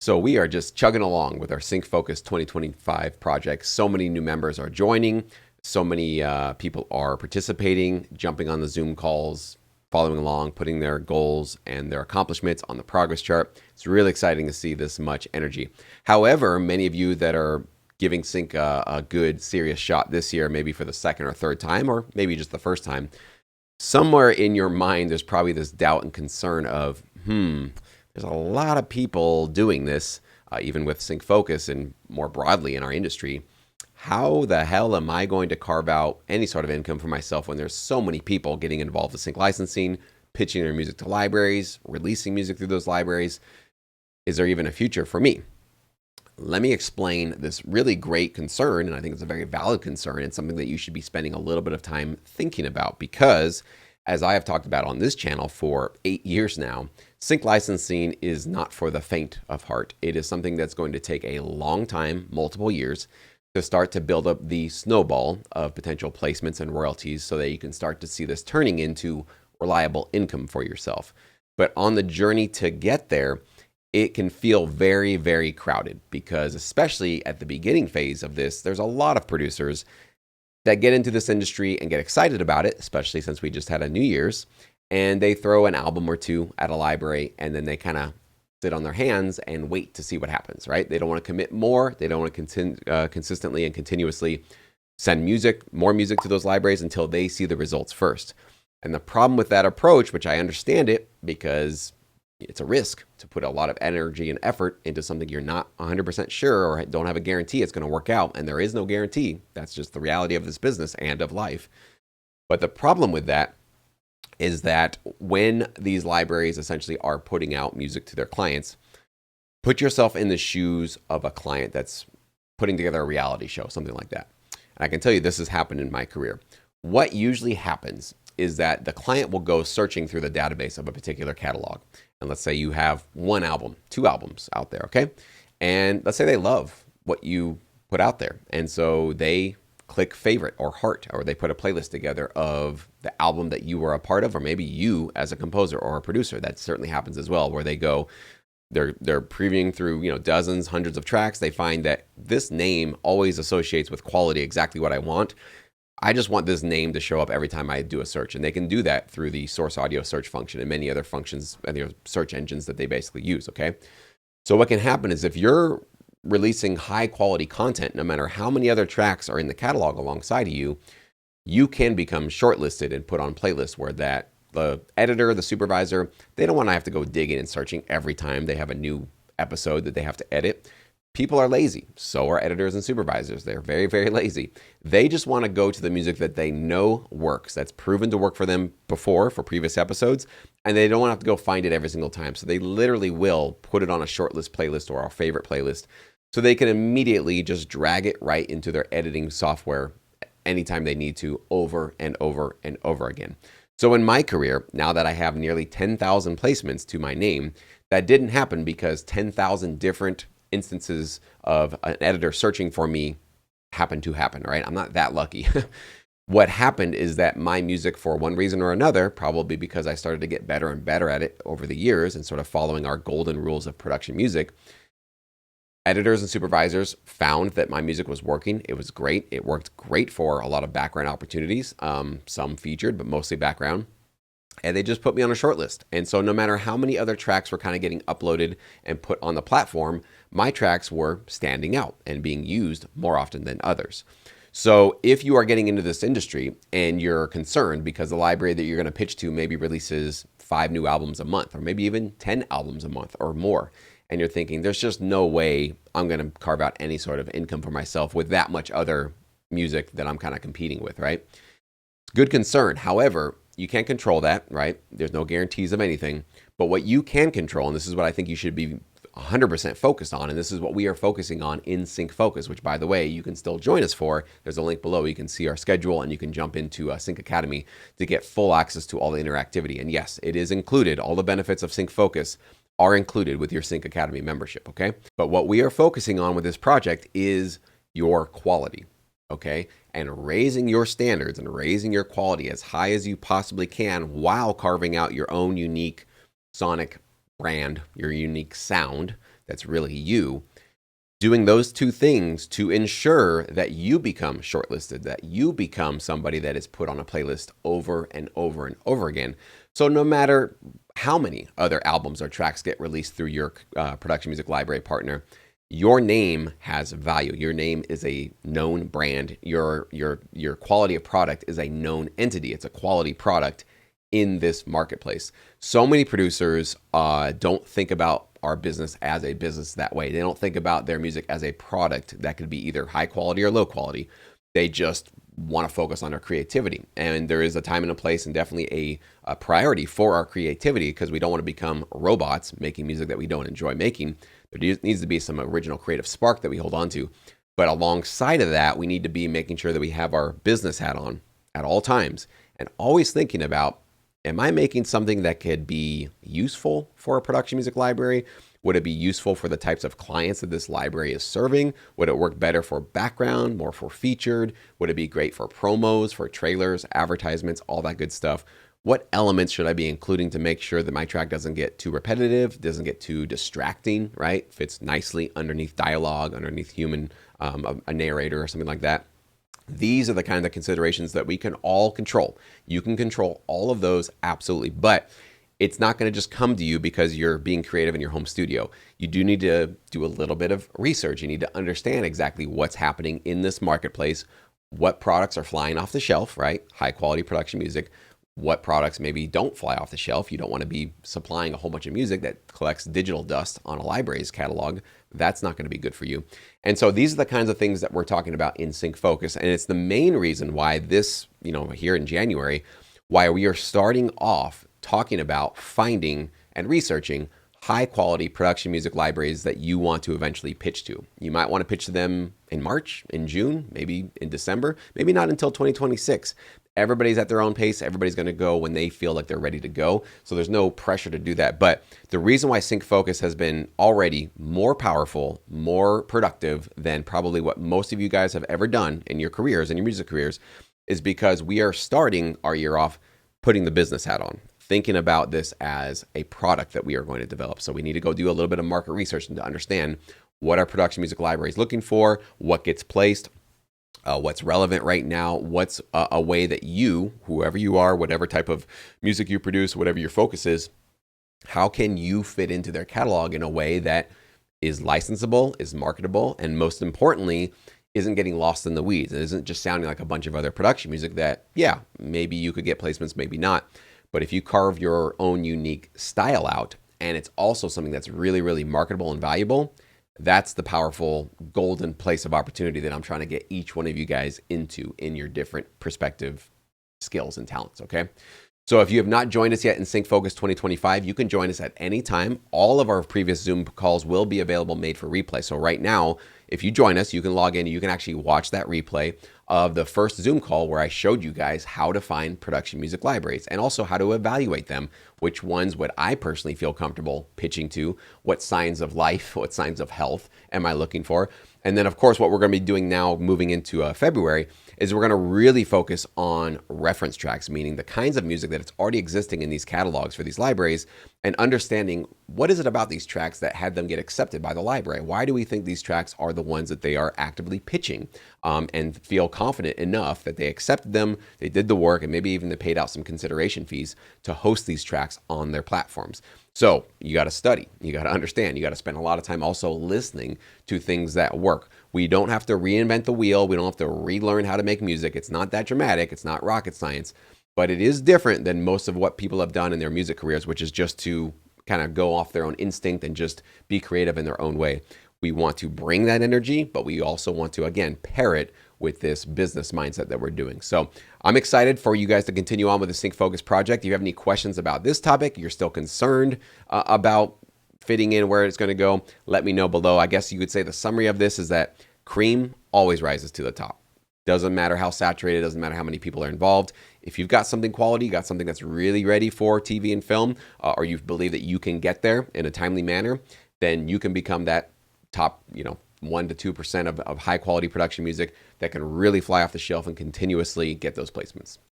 So we are just chugging along with our Sync Focus 2025 project. So many new members are joining. So many people are participating, jumping on the Zoom calls, following along, putting their goals and their accomplishments on the progress chart. It's really exciting to see this much energy. However, many of you that are giving Sync a good, serious shot this year, maybe for the second or third time, or maybe just the first time, somewhere in your mind, there's probably this doubt and concern of, there's a lot of people doing this, even with Sync Focus and more broadly in our industry. How the hell am I going to carve out any sort of income for myself when there's so many people getting involved with sync licensing, pitching their music to libraries, releasing music through those libraries? Is there even a future for me? Let me explain this really great concern, and I think it's a very valid concern and something that you should be spending a little bit of time thinking about because, as I have talked about on this channel for 8 years now, sync licensing is not for the faint of heart. It is something that's going to take a long time, multiple years, to start to build up the snowball of potential placements and royalties so that you can start to see this turning into reliable income for yourself. But on the journey to get there, it can feel very, very crowded because especially at the beginning phase of this, there's a lot of producers that get into this industry and get excited about it, especially since we just had a New Year's, and they throw an album or two at a library and then they kind of sit on their hands and wait to see what happens, right? They don't want to commit more. They don't want to consistently and continuously send more music to those libraries until they see the results first. And the problem with that approach, which I understand it because it's a risk to put a lot of energy and effort into something you're not 100% sure or don't have a guarantee it's going to work out. And there is no guarantee. That's just the reality of this business and of life. But the problem with that is that when these libraries essentially are putting out music to their clients, put yourself in the shoes of a client that's putting together a reality show, something like that. And I can tell you this has happened in my career. What usually happens is that the client will go searching through the database of a particular catalog. And let's say you have one album, two albums out there, okay? And let's say they love what you put out there. And so they click favorite or heart, or they put a playlist together of the album that you were a part of, or maybe you as a composer or a producer. That certainly happens as well, where they go, they're previewing through dozens, hundreds of tracks. They find that this name always associates with quality, exactly what I want. I just want this name to show up every time I do a search. And they can do that through the source audio search function and many other functions, search engines that they basically use, okay? So what can happen is if you're releasing high quality content, no matter how many other tracks are in the catalog alongside of you, you can become shortlisted and put on playlists where the editor, the supervisor, they don't want to have to go digging and searching every time they have a new episode that they have to edit. People are lazy. So are editors and supervisors. They're very, very lazy. They just want to go to the music that they know works, that's proven to work for them before for previous episodes, and they don't want to have to go find it every single time. So they literally will put it on a shortlist playlist or a favorite playlist so they can immediately just drag it right into their editing software anytime they need to, over and over and over again. So in my career, now that I have nearly 10,000 placements to my name, that didn't happen because 10,000 different instances of an editor searching for me happened to happen, right? I'm not that lucky. What happened is that my music, for one reason or another, probably because I started to get better and better at it over the years and sort of following our golden rules of production music, editors and supervisors found that my music was working. It was great. It worked great for a lot of background opportunities, some featured, but mostly background. And they just put me on a short list. And so no matter how many other tracks were kind of getting uploaded and put on the platform, my tracks were standing out and being used more often than others. So if you are getting into this industry and you're concerned because the library that you're going to pitch to maybe releases 5 new albums a month, or maybe even 10 albums a month or more, and you're thinking, there's just no way I'm going to carve out any sort of income for myself with that much other music that I'm kind of competing with, right? It's good concern. However, you can't control that, right? There's no guarantees of anything. But what you can control, and this is what I think you should be 100% focused on, and this is what we are focusing on in Sync Focus, which, by the way, you can still join us for. There's a link below. You can see our schedule, and you can jump into Sync Academy to get full access to all the interactivity. And yes, it is included. All the benefits of Sync Focus are included with your Sync Academy membership, okay? But what we are focusing on with this project is your quality, okay? And raising your standards and raising your quality as high as you possibly can while carving out your own unique sonic brand, your unique sound that's really you, doing those two things to ensure that you become shortlisted, that you become somebody that is put on a playlist over and over and over again. So no matter how many other albums or tracks get released through your production music library partner, your name has value. Your name is a known brand. Your quality of product is a known entity. It's a quality product in this marketplace. So many producers don't think about our business as a business that way. They don't think about their music as a product that could be either high quality or low quality. They just want to focus on our creativity. And there is a time and a place and definitely a priority for our creativity, because we don't want to become robots making music that we don't enjoy making. There needs to be some original creative spark that we hold on to. But alongside of that, we need to be making sure that we have our business hat on at all times and always thinking about, am I making something that could be useful for a production music library? Would it be useful for the types of clients that this library is serving? Would it work better for background, more for featured? Would it be great for promos, for trailers, advertisements, all that good stuff? What elements should I be including to make sure that my track doesn't get too repetitive, doesn't get too distracting, right? Fits nicely underneath dialogue, underneath human, a narrator or something like that. These are the kind of considerations that we can all control. You can control all of those, absolutely. But it's not going to just come to you because you're being creative in your home studio. You do need to do a little bit of research. You need to understand exactly what's happening in this marketplace, what products are flying off the shelf, right? High quality production music. What products maybe don't fly off the shelf. You don't want to be supplying a whole bunch of music that collects digital dust on a library's catalog. That's not going to be good for you. And so these are the kinds of things that we're talking about in Sync Focus. And it's the main reason why this, here in January, why we are starting off talking about finding and researching high quality production music libraries that you want to eventually pitch to. You might want to pitch to them in March, in June, maybe in December, maybe not until 2026. Everybody's at their own pace. Everybody's going to go when they feel like they're ready to go. So there's no pressure to do that. But the reason why Sync Focus has been already more powerful, more productive than probably what most of you guys have ever done in your careers, in your music careers, is because we are starting our year off putting the business hat on, thinking about this as a product that we are going to develop. So we need to go do a little bit of market research and to understand what our production music library is looking for, what gets placed, what's relevant right now, what's a way that you, whoever you are, whatever type of music you produce, whatever your focus is, how can you fit into their catalog in a way that is licensable, is marketable, and most importantly, isn't getting lost in the weeds. It isn't just sounding like a bunch of other production music that, yeah, maybe you could get placements, maybe not. But if you carve your own unique style out, and it's also something that's really, really marketable and valuable, that's the powerful golden place of opportunity that I'm trying to get each one of you guys into in your different perspective, skills, and talents, okay? So if you have not joined us yet in Sync Focus 2025, you can join us at any time. All of our previous Zoom calls will be available made for replay. So right now, if you join us, you can log in, you can actually watch that replay of the first Zoom call where I showed you guys how to find production music libraries and also how to evaluate them. Which ones would I personally feel comfortable pitching to? What signs of life, what signs of health am I looking for? And then, of course, what we're going to be doing now moving into February is we're going to really focus on reference tracks, meaning the kinds of music that it's already existing in these catalogs for these libraries, and understanding what is it about these tracks that had them get accepted by the library. Why do we think these tracks are the ones that they are actively pitching, and feel confident enough that they accepted them, they did the work, and maybe even they paid out some consideration fees to host these tracks on their platforms. So you got to study, you got to understand, you got to spend a lot of time also listening to things that work. We don't have to reinvent the wheel. We don't have to relearn how to make music. It's not that dramatic. It's not rocket science, but it is different than most of what people have done in their music careers, which is just to kind of go off their own instinct and just be creative in their own way. We want to bring that energy, but we also want to, again, pair it with this business mindset that we're doing. So I'm excited for you guys to continue on with the Sync Focus project. If you have any questions about this topic, you're still concerned about fitting in where it's going to go, let me know below. I guess you could say the summary of this is that cream always rises to the top. Doesn't matter how saturated, doesn't matter how many people are involved. If you've got something quality, you got something that's really ready for TV and film, or you believe that you can get there in a timely manner, then you can become that top, 1 to 2% of high quality production music that can really fly off the shelf and continuously get those placements.